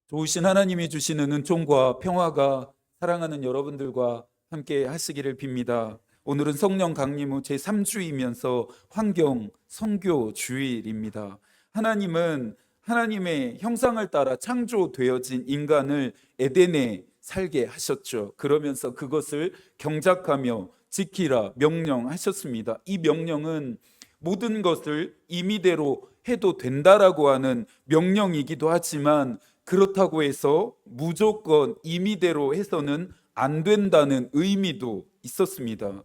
좋으신 하나님이 주시는 은총과 평화가 사랑하는 여러분들과 함께 하시기를 빕니다. 오늘은 성령 강림 후 제3주이면서 환경 선교 주일입니다. 하나님은 하나님의 형상을 따라 창조되어진 인간을 에덴에 살게 하셨죠. 그러면서 그것을 경작하며 지키라 명령하셨습니다. 이 명령은 모든 것을 임의대로 해도 된다라고 하는 명령이기도 하지만, 그렇다고 해서 무조건 임의대로 해서는 안 된다는 의미도 있었습니다.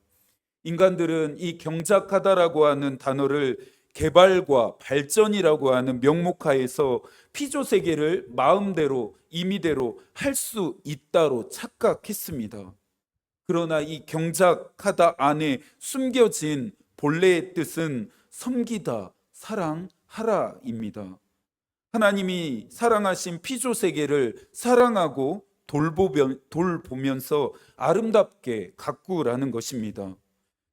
인간들은 이 경작하다라고 하는 단어를 개발과 발전이라고 하는 명목하에서 피조 세계를 마음대로 임의대로 할 수 있다로 착각했습니다. 그러나 이 경작하다 안에 숨겨진 본래의 뜻은 섬기다, 사랑하라입니다. 하나님이 사랑하신 피조 세계를 사랑하고 돌보면서 아름답게 가꾸라는 것입니다.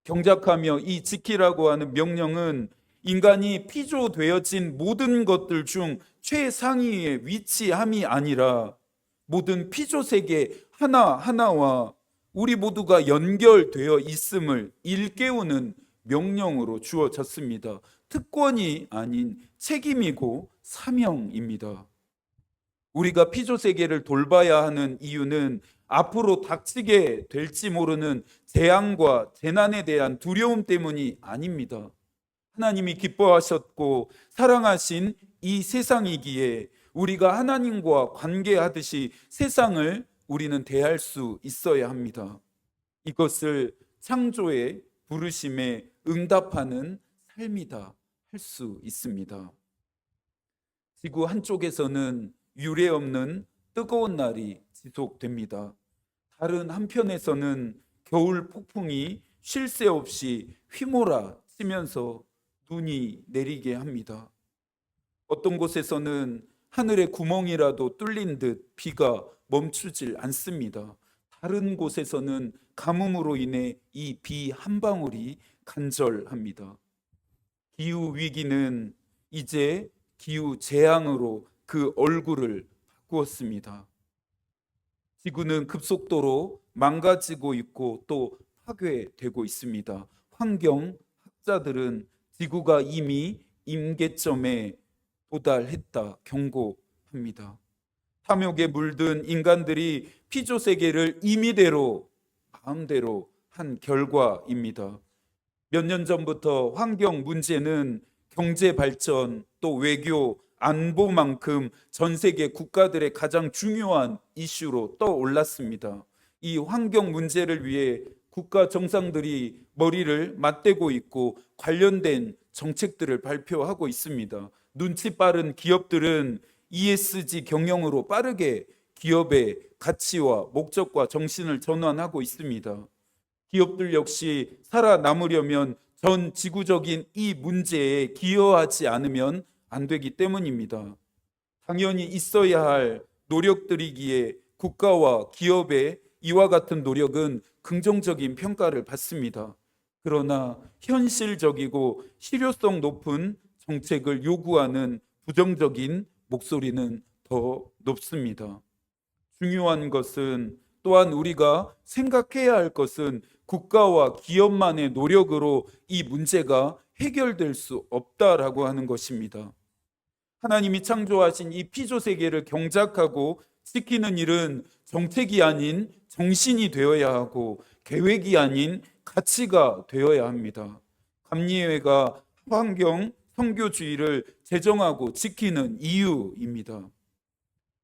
경작하며 이 지키라고 하는 명령은 인간이 피조되어진 모든 것들 중 최상위에 위치함이 아니라 모든 피조 세계 하나하나와 우리 모두가 연결되어 있음을 일깨우는 명령으로 주어졌습니다. 특권이 아닌 책임이고 사명입니다. 우리가 피조 세계를 돌봐야 하는 이유는 앞으로 닥치게 될지 모르는 재앙과 재난에 대한 두려움 때문이 아닙니다. 하나님이 기뻐하셨고 사랑하신 이 세상이기에 우리가 하나님과 관계하듯이 세상을 우리는 대할 수 있어야 합니다. 이것을 창조의 부르심에 응답하는 삶이다 할 수 있습니다. 지구 한쪽에서는 유례없는 뜨거운 날이 지속됩니다. 다른 한편에서는 겨울 폭풍이 쉴 새 없이 휘몰아치면서 눈이 내리게 합니다. 어떤 곳에서는 하늘에 구멍이라도 뚫린 듯 비가 멈추질 않습니다. 다른 곳에서는 가뭄으로 인해 이 비 한 방울이 간절합니다. 기후 위기는 이제 기후 재앙으로 그 얼굴을 바꾸었습니다. 지구는 급속도로 망가지고 있고 또 파괴되고 있습니다. 환경학자들은 지구가 이미 임계점에 도달했다 경고합니다. 탐욕에 물든 인간들이 피조 세계를 임의대로 마음대로 한 결과입니다. 몇 년 전부터 환경 문제는 경제 발전 또 외교 안보만큼 전 세계 국가들의 가장 중요한 이슈로 떠올랐습니다. 이 환경 문제를 위해 국가 정상들이 머리를 맞대고 있고 관련된 정책들을 발표하고 있습니다. 눈치 빠른 기업들은 ESG 경영으로 빠르게 기업의 가치와 목적과 정신을 전환하고 있습니다. 기업들 역시 살아남으려면 전 지구적인 이 문제에 기여하지 않으면 안 되기 때문입니다. 당연히 있어야 할 노력들이기에 국가와 기업의 이와 같은 노력은 긍정적인 평가를 받습니다. 그러나 현실적이고 실효성 높은 정책을 요구하는 부정적인 목소리는 더 높습니다. 중요한 것은, 또한 우리가 생각해야 할 것은 국가와 기업만의 노력으로 이 문제가 해결될 수 없다라고 하는 것입니다. 하나님이 창조하신 이 피조 세계를 경작하고 지키는 일은 정책이 아닌 정신이 되어야 하고 계획이 아닌 가치가 되어야 합니다. 감리회가 환경 선교주의를 제정하고 지키는 이유입니다.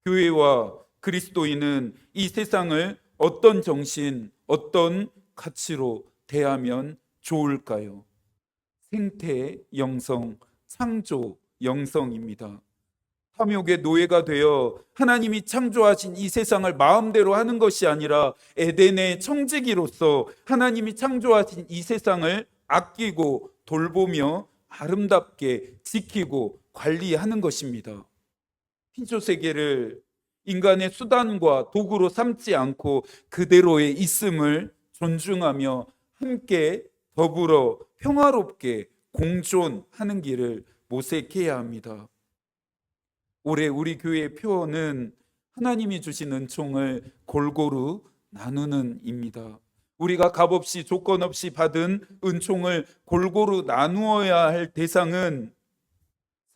교회와 그리스도인은 이 세상을 어떤 정신, 어떤 가치로 대하면 좋을까요? 생태 영성, 창조 영성입니다. 탐욕의 노예가 되어 하나님이 창조하신 이 세상을 마음대로 하는 것이 아니라 에덴의 청지기로서 하나님이 창조하신 이 세상을 아끼고 돌보며 아름답게 지키고 관리하는 것입니다. 피조 세계를 인간의 수단과 도구로 삼지 않고 그대로의 있음을 존중하며 함께 더불어 평화롭게 공존하는 길을 모색해야 합니다. 올해 우리 교회의 표어는 하나님이 주신 은총을 골고루 나누는 입니다. 우리가 값없이 조건 없이 받은 은총을 골고루 나누어야 할 대상은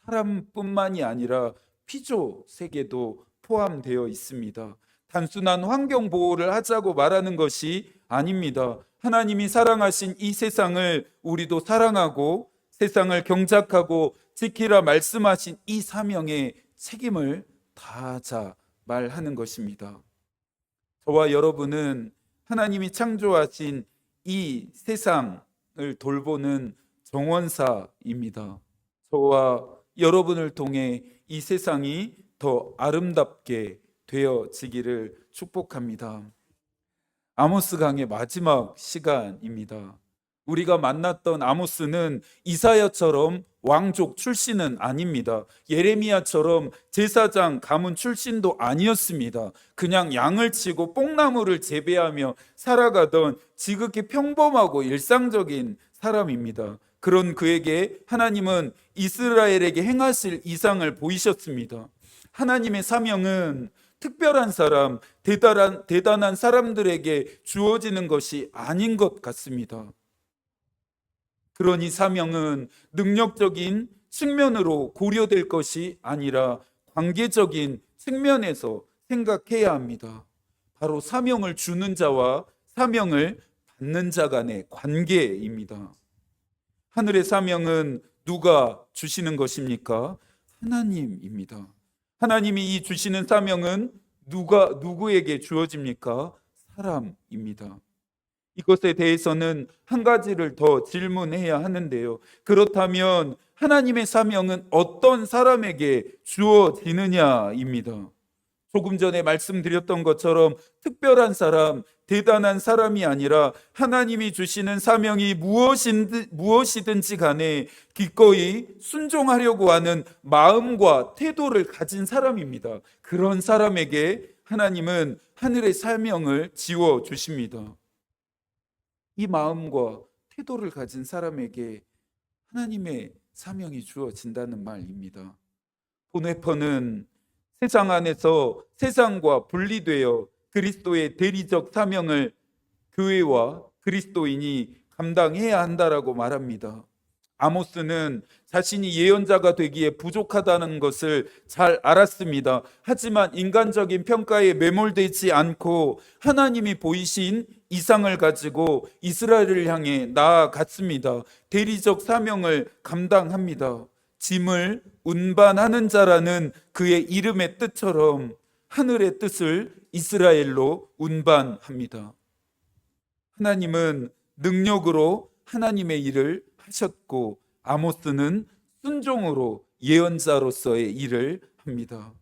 사람뿐만이 아니라 피조 세계도 포함되어 있습니다. 단순한 환경 보호를 하자고 말하는 것이 아닙니다. 하나님이 사랑하신 이 세상을 우리도 사랑하고 세상을 경작하고 지키라 말씀하신 이 사명의 책임을 다하자 말하는 것입니다. 저와 여러분은 하나님이 창조하신 이 세상을 돌보는 정원사입니다. 저와 여러분을 통해 이 세상이 더 아름답게 되어지기를 축복합니다. 아모스 강의 마지막 시간입니다. 우리가 만났던 아모스는 이사야처럼 왕족 출신은 아닙니다. 예레미야처럼 제사장 가문 출신도 아니었습니다. 그냥 양을 치고 뽕나무를 재배하며 살아가던 지극히 평범하고 일상적인 사람입니다. 그런 그에게 하나님은 이스라엘에게 행하실 이상을 보이셨습니다. 하나님의 사명은 특별한 사람, 대단한 사람들에게 주어지는 것이 아닌 것 같습니다. 그러니 사명은 능력적인 측면으로 고려될 것이 아니라 관계적인 측면에서 생각해야 합니다. 바로 사명을 주는 자와 사명을 받는 자 간의 관계입니다. 하늘의 사명은 누가 주시는 것입니까? 하나님입니다. 하나님이 이 주시는 사명은 누구에게 주어집니까? 사람입니다. 이것에 대해서는 한 가지를 더 질문해야 하는데요. 그렇다면 하나님의 사명은 어떤 사람에게 주어지느냐입니다. 조금 전에 말씀드렸던 것처럼 특별한 사람, 대단한 사람이 아니라 하나님이 주시는 사명이 무엇이든지 간에 기꺼이 순종하려고 하는 마음과 태도를 가진 사람입니다. 그런 사람에게 하나님은 하늘의 사명을 지워 주십니다. 이 마음과 태도를 가진 사람에게 하나님의 사명이 주어진다는 말입니다. 보네퍼는 세상 안에서 세상과 분리되어 그리스도의 대리적 사명을 교회와 그리스도인이 감당해야 한다라고 말합니다. 아모스는 자신이 예언자가 되기에 부족하다는 것을 잘 알았습니다. 하지만 인간적인 평가에 매몰되지 않고 하나님이 보이신 이상을 가지고 이스라엘을 향해 나아갔습니다. 대리적 사명을 감당합니다. 짐을 운반하는 자라는 그의 이름의 뜻처럼 하늘의 뜻을 이스라엘로 운반합니다. 하나님은 능력으로 하나님의 일을 하셨고 아모스는 순종으로 예언자로서의 일을 합니다.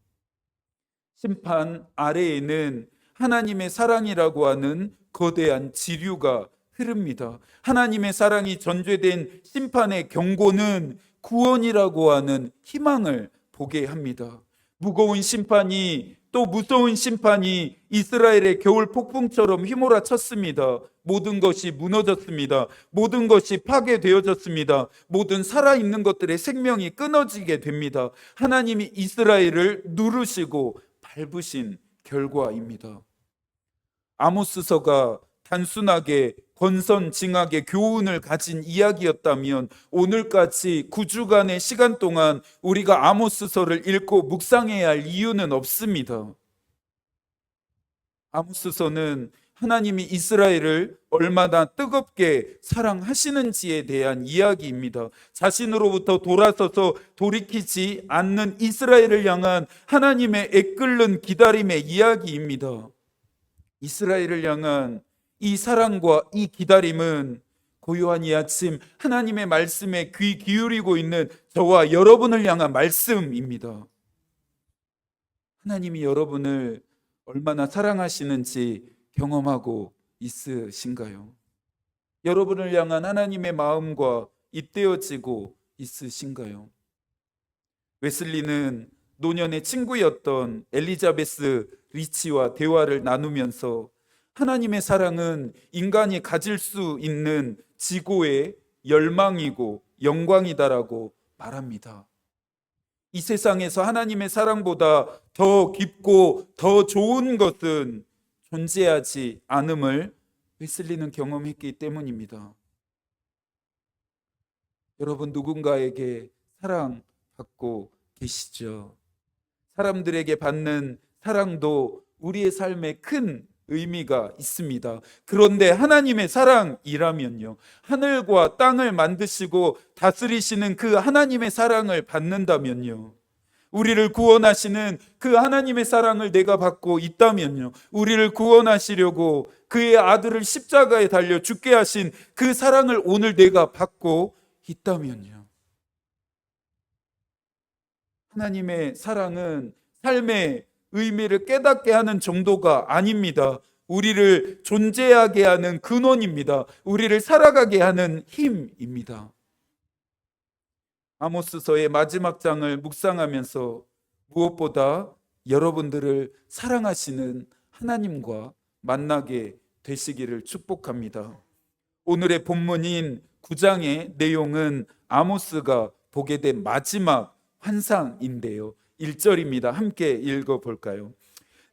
심판 아래에는 하나님의 사랑이라고 하는 거대한 지류가 흐릅니다. 하나님의 사랑이 전제된 심판의 경고는 구원이라고 하는 희망을 보게 합니다. 무거운 심판이 또 무서운 심판이 이스라엘의 겨울 폭풍처럼 휘몰아쳤습니다. 모든 것이 무너졌습니다. 모든 것이 파괴되어졌습니다. 모든 살아있는 것들의 생명이 끊어지게 됩니다. 하나님이 이스라엘을 누르시고 밟으신 결과입니다. 아모스서가 단순하게 권선징악의 교훈을 가진 이야기였다면 오늘까지 9주간의 시간 동안 우리가 아모스서를 읽고 묵상해야 할 이유는 없습니다. 아모스서는 하나님이 이스라엘을 얼마나 뜨겁게 사랑하시는지에 대한 이야기입니다. 자신으로부터 돌아서서 돌이키지 않는 이스라엘을 향한 하나님의 애끓는 기다림의 이야기입니다. 이스라엘을 향한 이 사랑과 이 기다림은 고요한 이 아침 하나님의 말씀에 귀 기울이고 있는 저와 여러분을 향한 말씀입니다. 하나님이 여러분을 얼마나 사랑하시는지 경험하고 있으신가요? 여러분을 향한 하나님의 마음과 잇대어지고 있으신가요? 웨슬리는 노년의 친구였던 엘리자베스 리치와 대화를 나누면서 하나님의 사랑은 인간이 가질 수 있는 지고의 열망이고 영광이다라고 말합니다. 이 세상에서 하나님의 사랑보다 더 깊고 더 좋은 것은 존재하지 않음을 웨슬리는 경험했기 때문입니다. 여러분, 누군가에게 사랑받고 계시죠? 사람들에게 받는 사랑도 우리의 삶에 큰 의미가 있습니다. 그런데 하나님의 사랑이라면요, 하늘과 땅을 만드시고 다스리시는 그 하나님의 사랑을 받는다면요, 우리를 구원하시는 그 하나님의 사랑을 내가 받고 있다면요, 우리를 구원하시려고 그의 아들을 십자가에 달려 죽게 하신 그 사랑을 오늘 내가 받고 있다면요, 하나님의 사랑은 삶의 의미를 깨닫게 하는 정도가 아닙니다. 우리를 존재하게 하는 근원입니다. 우리를 살아가게 하는 힘입니다. 아모스서의 마지막 장을 묵상하면서 무엇보다 여러분들을 사랑하시는 하나님과 만나게 되시기를 축복합니다. 오늘의 본문인 9장의 내용은 아모스가 보게 된 마지막 환상인데요, 1절입니다. 함께 읽어볼까요?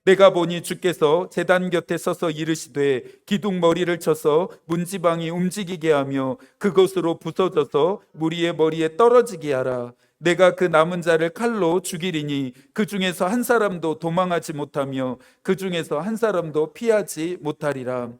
내가 보니 주께서 제단 곁에 서서 이르시되 기둥 머리를 쳐서 문지방이 움직이게 하며 그것으로 부서져서 무리의 머리에 떨어지게 하라. 내가 그 남은 자를 칼로 죽이리니 그 중에서 한 사람도 도망하지 못하며 그 중에서 한 사람도 피하지 못하리라.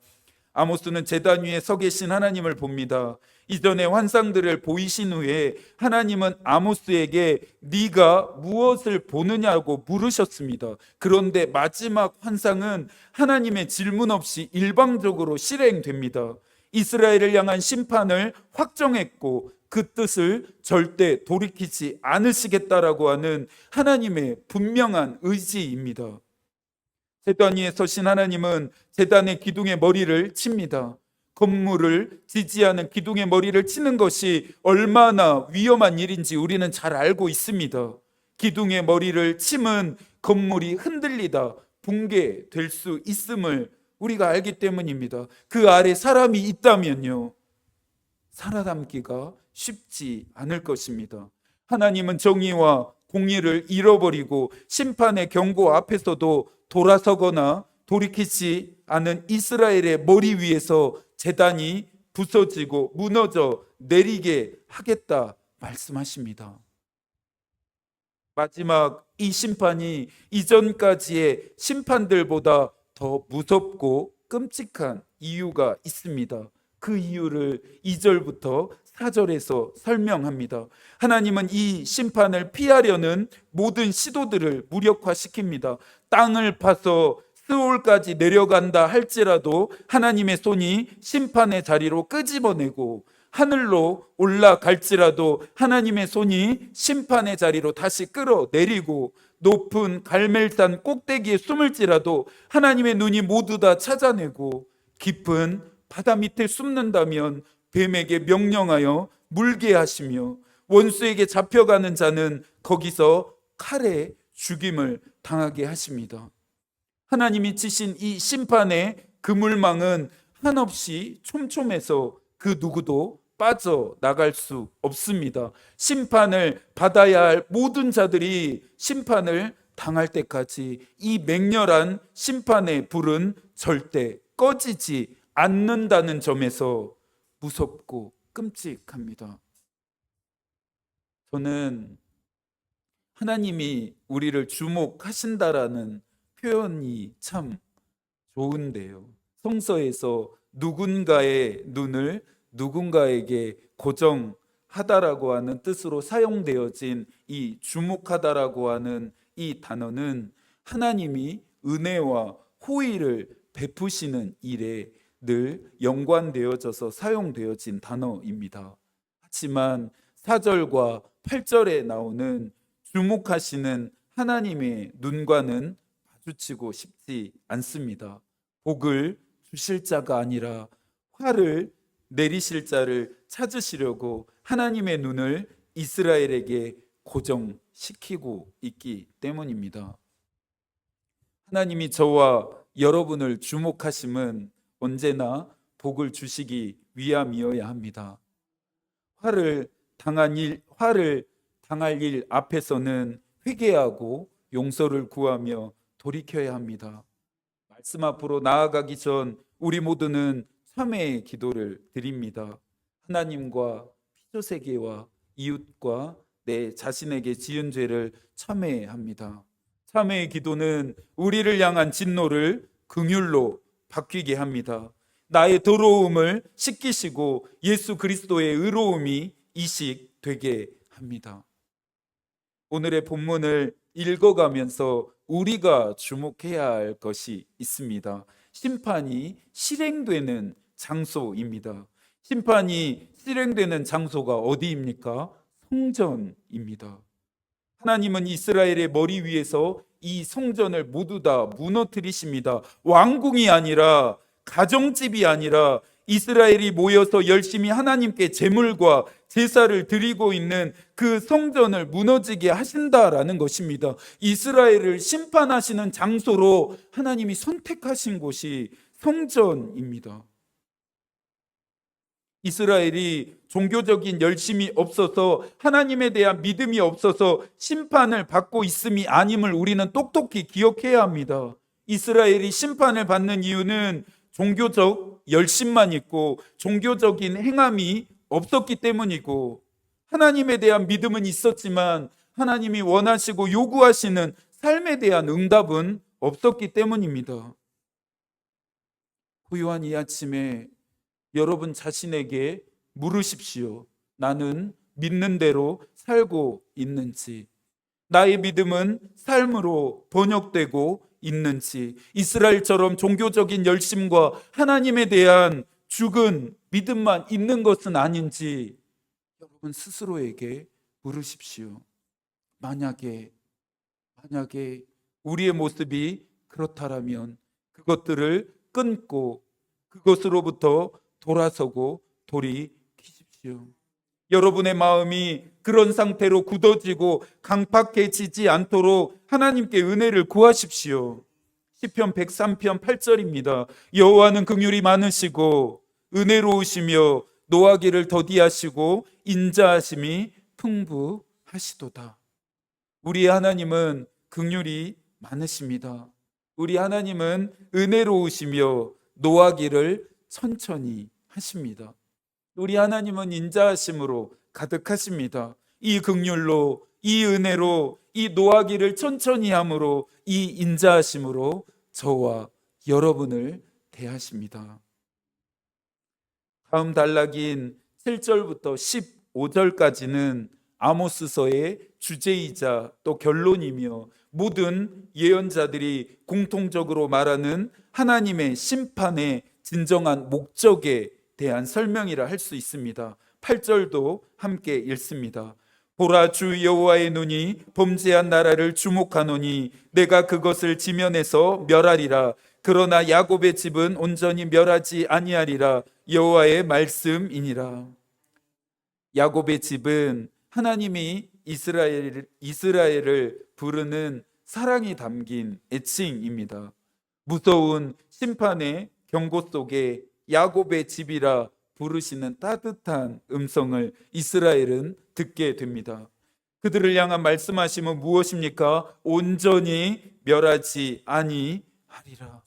아모스는 제단 위에 서 계신 하나님을 봅니다. 이전의 환상들을 보이신 후에 하나님은 아모스에게 네가 무엇을 보느냐고 물으셨습니다. 그런데 마지막 환상은 하나님의 질문 없이 일방적으로 실행됩니다. 이스라엘을 향한 심판을 확정했고 그 뜻을 절대 돌이키지 않으시겠다라고 하는 하나님의 분명한 의지입니다. 제단 위에 서신 하나님은 제단의 기둥의 머리를 칩니다. 건물을 지지하는 기둥의 머리를 치는 것이 얼마나 위험한 일인지 우리는 잘 알고 있습니다. 기둥의 머리를 치면 건물이 흔들리다 붕괴될 수 있음을 우리가 알기 때문입니다. 그 아래 사람이 있다면요, 살아남기가 쉽지 않을 것입니다. 하나님은 정의와 공의를 잃어버리고 심판의 경고 앞에서도 돌아서거나 돌이키지 않은 이스라엘의 머리 위에서 제단이 부서지고 무너져 내리게 하겠다 말씀하십니다. 마지막 이 심판이 이전까지의 심판들보다 더 무섭고 끔찍한 이유가 있습니다. 그 이유를 2절부터 4절에서 설명합니다. 하나님은 이 심판을 피하려는 모든 시도들을 무력화시킵니다. 땅을 파서 스올까지 내려간다 할지라도 하나님의 손이 심판의 자리로 끄집어내고, 하늘로 올라갈지라도 하나님의 손이 심판의 자리로 다시 끌어내리고, 높은 갈멜산 꼭대기에 숨을지라도 하나님의 눈이 모두 다 찾아내고, 깊은 바다 밑에 숨는다면 뱀에게 명령하여 물게 하시며, 원수에게 잡혀가는 자는 거기서 칼에 죽임을 당하게 하십니다. 하나님이 치신 이 심판의 그물망은 한없이 촘촘해서 그 누구도 빠져나갈 수 없습니다. 심판을 받아야 할 모든 자들이 심판을 당할 때까지 이 맹렬한 심판의 불은 절대 꺼지지 않는다는 점에서 무섭고 끔찍합니다. 저는 하나님이 우리를 주목하신다라는 표현이 참 좋은데요, 성서에서 누군가의 눈을 누군가에게 고정하다라고 하는 뜻으로 사용되어진 이 주목하다라고 하는 이 단어는 하나님이 은혜와 호의를 베푸시는 일에 늘 연관되어져서 사용되어진 단어입니다. 하지만 4절과 8절에 나오는 주목하시는 하나님의 눈과는 마주치고 싶지 않습니다. 복을 주실 자가 아니라 화를 내리실 자를 찾으시려고 하나님의 눈을 이스라엘에게 고정시키고 있기 때문입니다. 하나님이 저와 여러분을 주목하심은 언제나 복을 주시기 위함이어야 합니다. 화를 당한 당할 일 앞에서는 회개하고 용서를 구하며 돌이켜야 합니다. 말씀 앞으로 나아가기 전 우리 모두는 참회의 기도를 드립니다. 하나님과 피조세계와 이웃과 내 자신에게 지은 죄를 참회합니다. 참회의 기도는 우리를 향한 진노를 긍휼로 바뀌게 합니다. 나의 더러움을 씻기시고 예수 그리스도의 의로움이 이식되게 합니다. 오늘의 본문을 읽어가면서 우리가 주목해야 할 것이 있습니다. 심판이 실행되는 장소입니다. 심판이 실행되는 장소가 어디입니까? 성전입니다. 하나님은 이스라엘의 머리 위에서 이 성전을 모두 다 무너뜨리십니다. 왕궁이 아니라, 가정집이 아니라 이스라엘이 모여서 열심히 하나님께 제물과 제사를 드리고 있는 그 성전을 무너지게 하신다라는 것입니다. 이스라엘을 심판하시는 장소로 하나님이 선택하신 곳이 성전입니다. 이스라엘이 종교적인 열심이 없어서, 하나님에 대한 믿음이 없어서 심판을 받고 있음이 아님을 우리는 똑똑히 기억해야 합니다. 이스라엘이 심판을 받는 이유는 종교적 열심만 있고 종교적인 행함이 없었기 때문이고, 하나님에 대한 믿음은 있었지만 하나님이 원하시고 요구하시는 삶에 대한 응답은 없었기 때문입니다. 고요한 이 아침에 여러분 자신에게 물으십시오. 나는 믿는 대로 살고 있는지, 나의 믿음은 삶으로 번역되고 있는지, 이스라엘처럼 종교적인 열심과 하나님에 대한 죽은 믿음만 있는 것은 아닌지 여러분 스스로에게 물으십시오. 만약에 우리의 모습이 그렇다라면 그것들을 끊고 그것으로부터 돌아서고 돌이키십시오. 여러분의 마음이 그런 상태로 굳어지고 강팍해지지 않도록 하나님께 은혜를 구하십시오. 시편 103편 8절입니다. 여호와는 긍휼이 많으시고 은혜로우시며 노하기를 더디하시고 인자하심이 풍부하시도다. 우리 하나님은 긍휼이 많으십니다. 우리 하나님은 은혜로우시며 노하기를 천천히 하십니다. 우리 하나님은 인자하심으로 가득하십니다. 이 긍휼로, 이 은혜로, 이 노하기를 천천히 함으로, 이 인자하심으로 저와 여러분을 대하십니다. 다음 단락인 7절부터 15절까지는 아모스서의 주제이자 또 결론이며 모든 예언자들이 공통적으로 말하는 하나님의 심판의 진정한 목적에 대한 설명이라 할 수 있습니다. 8절도 함께 읽습니다. 보라, 주 여호와의 눈이 범죄한 나라를 주목하노니 내가 그것을 지면에서 멸하리라. 그러나 야곱의 집은 온전히 멸하지 아니하리라. 여호와의 말씀이니라. 야곱의 집은 하나님이 이스라엘을 부르는 사랑이 담긴 애칭입니다. 무서운 심판의 경고 속에 야곱의 집이라 부르시는 따뜻한 음성을 이스라엘은 듣게 됩니다. 그들을 향한 말씀하심은 무엇입니까? 온전히 멸하지 아니하리라.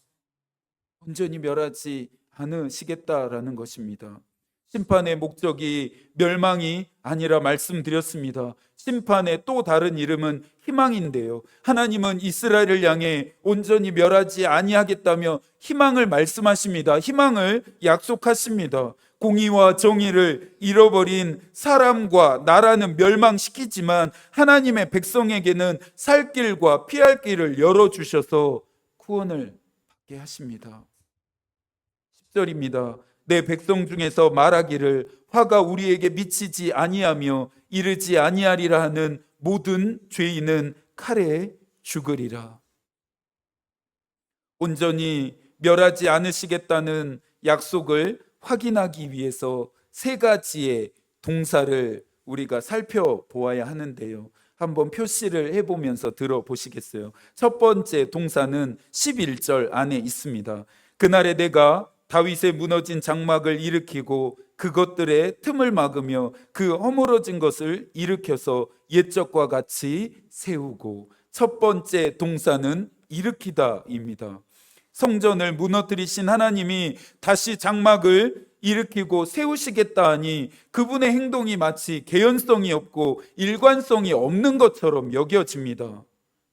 온전히 멸하지 않으시겠다라는 것입니다. 심판의 목적이 멸망이 아니라 말씀드렸습니다. 심판의 또 다른 이름은 희망인데요. 하나님은 이스라엘을 향해 온전히 멸하지 아니하겠다며 희망을 말씀하십니다. 희망을 약속하십니다. 공의와 정의를 잃어버린 사람과 나라는 멸망시키지만 하나님의 백성에게는 살 길과 피할 길을 열어주셔서 구원을 받게 하십니다. 10절입니다. 내 백성 중에서 말하기를 화가 우리에게 미치지 아니하며 이르지 아니하리라 하는 모든 죄인은 칼에 죽으리라. 온전히 멸하지 않으시겠다는 약속을 확인하기 위해서 세 가지의 동사를 우리가 살펴보아야 하는데요. 한번 표시를 해보면서 들어보시겠어요? 첫 번째 동사는 11절 안에 있습니다. 그날에 내가 다윗의 무너진 장막을 일으키고 그것들의 틈을 막으며 그 허물어진 것을 일으켜서 옛적과 같이 세우고, 첫 번째 동사는 일으키다입니다. 성전을 무너뜨리신 하나님이 다시 장막을 일으키고 세우시겠다 하니 그분의 행동이 마치 개연성이 없고 일관성이 없는 것처럼 여겨집니다.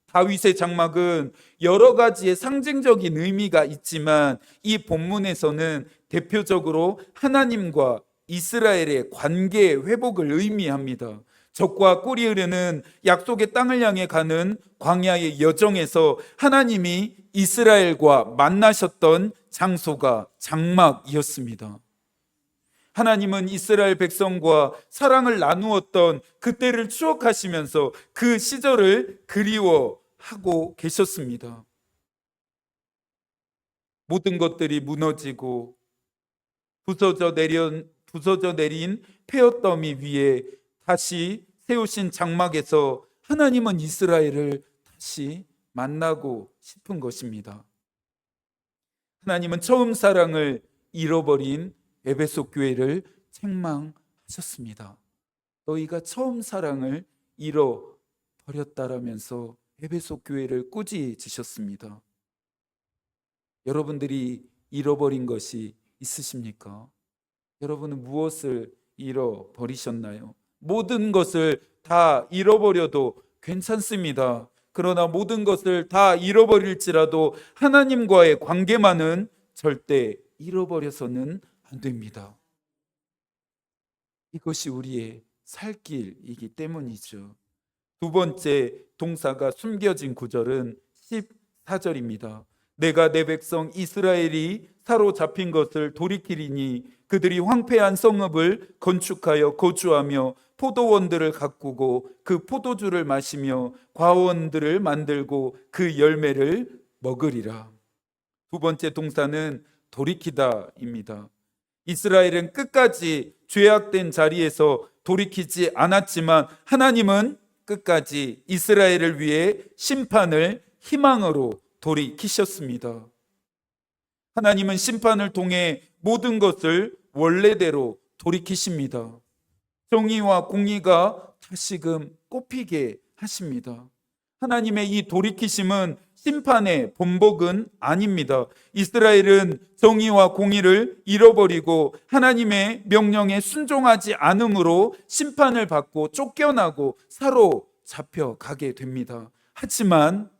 다윗의 장막은 여러 가지의 상징적인 의미가 있지만 이 본문에서는 대표적으로 하나님과 이스라엘의 관계 회복을 의미합니다. 적과 꿀이 흐르는 약속의 땅을 향해 가는 광야의 여정에서 하나님이 이스라엘과 만나셨던 장소가 장막이었습니다. 하나님은 이스라엘 백성과 사랑을 나누었던 그때를 추억하시면서 그 시절을 그리워하고 계셨습니다. 모든 것들이 무너지고 부서져 내린 폐허더미 위에 다시 세우신 장막에서 하나님은 이스라엘을 다시 만나고 싶은 것입니다. 하나님은 처음 사랑을 잃어버린 에베소 교회를 책망하셨습니다. 너희가 처음 사랑을 잃어버렸다라면서 에베소 교회를 꾸짖으셨습니다. 여러분들이 잃어버린 것이 있으십니까? 여러분은 무엇을 잃어버리셨나요? 모든 것을 다 잃어버려도 괜찮습니다. 그러나 모든 것을 다 잃어버릴지라도 하나님과의 관계만은 절대 잃어버려서는 안 됩니다. 이것이 우리의 살 길이기 때문이죠. 두 번째 동사가 숨겨진 구절은 14절입니다. 내가 내 백성 이스라엘이 사로잡힌 것을 돌이키리니 그들이 황폐한 성읍을 건축하여 거주하며 포도원들을 가꾸고 그 포도주를 마시며 과원들을 만들고 그 열매를 먹으리라. 두 번째 동사는 돌이키다입니다. 이스라엘은 끝까지 죄악된 자리에서 돌이키지 않았지만 하나님은 끝까지 이스라엘을 위해 심판을 희망으로 돌이키셨습니다. 하나님은 심판을 통해 모든 것을 원래대로 돌이키십니다. 정의와 공의가 다시금 꽃피게 하십니다. 하나님의 이 돌이키심은 심판의 본복은 아닙니다. 이스라엘은 정의와 공의를 잃어버리고 하나님의 명령에 순종하지 않음으로 심판을 받고 쫓겨나고 사로잡혀 가게 됩니다. 하지만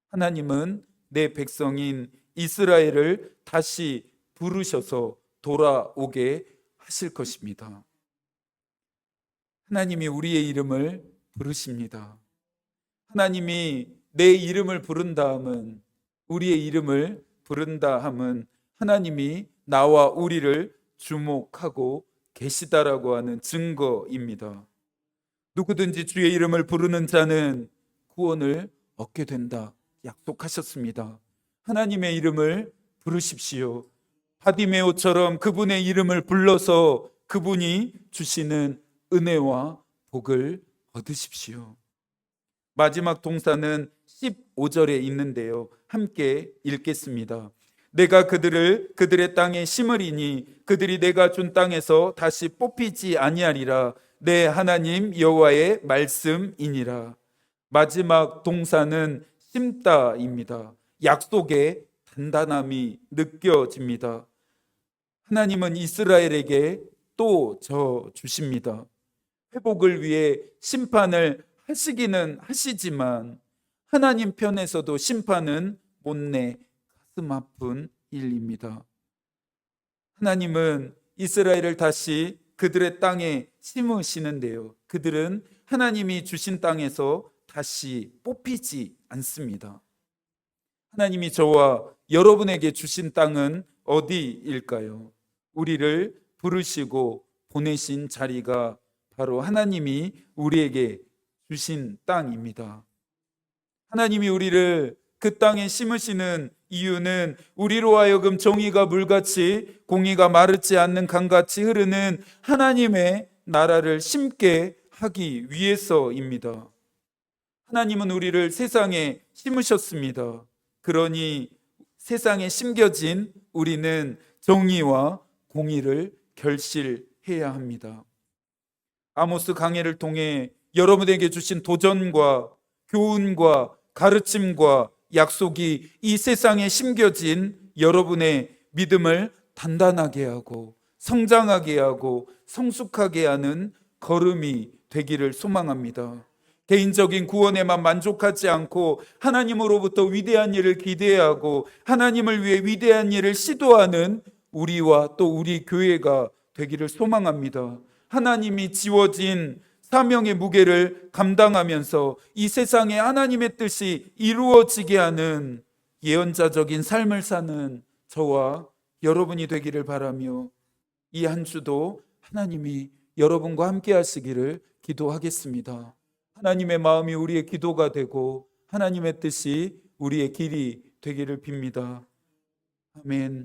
하나님은 내 백성인 이스라엘을 다시 부르셔서 돌아오게 하실 것입니다. 하나님이 우리의 이름을 부르십니다. 하나님이 내 이름을 부른다 함은, 우리의 이름을 부른다 함은 하나님이 나와 우리를 주목하고 계시다라고 하는 증거입니다. 누구든지 주의 이름을 부르는 자는 구원을 얻게 된다 약속하셨습니다. 하나님의 이름을 부르십시오. 바디메오처럼 그분의 이름을 불러서 그분이 주시는 은혜와 복을 얻으십시오. 마지막 동사는 15절에 있는데요. 함께 읽겠습니다. 내가 그들의 땅에 심으리니 그들이 내가 준 땅에서 다시 뽑히지 아니하리라. 내 하나님 여호와의 말씀이니라. 마지막 동사는 심다입니다. 약속의 단단함이 느껴집니다. 하나님은 이스라엘에게 또 져 주십니다. 회복을 위해 심판을 하시기는 하시지만 하나님 편에서도 심판은 못내 가슴 아픈 일입니다. 하나님은 이스라엘을 다시 그들의 땅에 심으시는데요. 그들은 하나님이 주신 땅에서 다시 뽑히지 않습니다. 하나님이 저와 여러분에게 주신 땅은 어디일까요? 우리를 부르시고 보내신 자리가 바로 하나님이 우리에게 주신 땅입니다. 하나님이 우리를 그 땅에 심으시는 이유는 우리로 하여금 정의가 물같이 공의가 마르지 않는 강같이 흐르는 하나님의 나라를 심게 하기 위해서입니다. 하나님은 우리를 세상에 심으셨습니다. 그러니 세상에 심겨진 우리는 정의와 공의를 결실해야 합니다. 아모스 강해를 통해 여러분에게 주신 도전과 교훈과 가르침과 약속이 이 세상에 심겨진 여러분의 믿음을 단단하게 하고 성장하게 하고 성숙하게 하는 걸음이 되기를 소망합니다. 개인적인 구원에만 만족하지 않고 하나님으로부터 위대한 일을 기대하고 하나님을 위해 위대한 일을 시도하는 우리와 또 우리 교회가 되기를 소망합니다. 하나님이 지워진 사명의 무게를 감당하면서 이 세상에 하나님의 뜻이 이루어지게 하는 예언자적인 삶을 사는 저와 여러분이 되기를 바라며 이 한 주도 하나님이 여러분과 함께 하시기를 기도하겠습니다. 하나님의 마음이 우리의 기도가 되고 하나님의 뜻이 우리의 길이 되기를 빕니다. 아멘.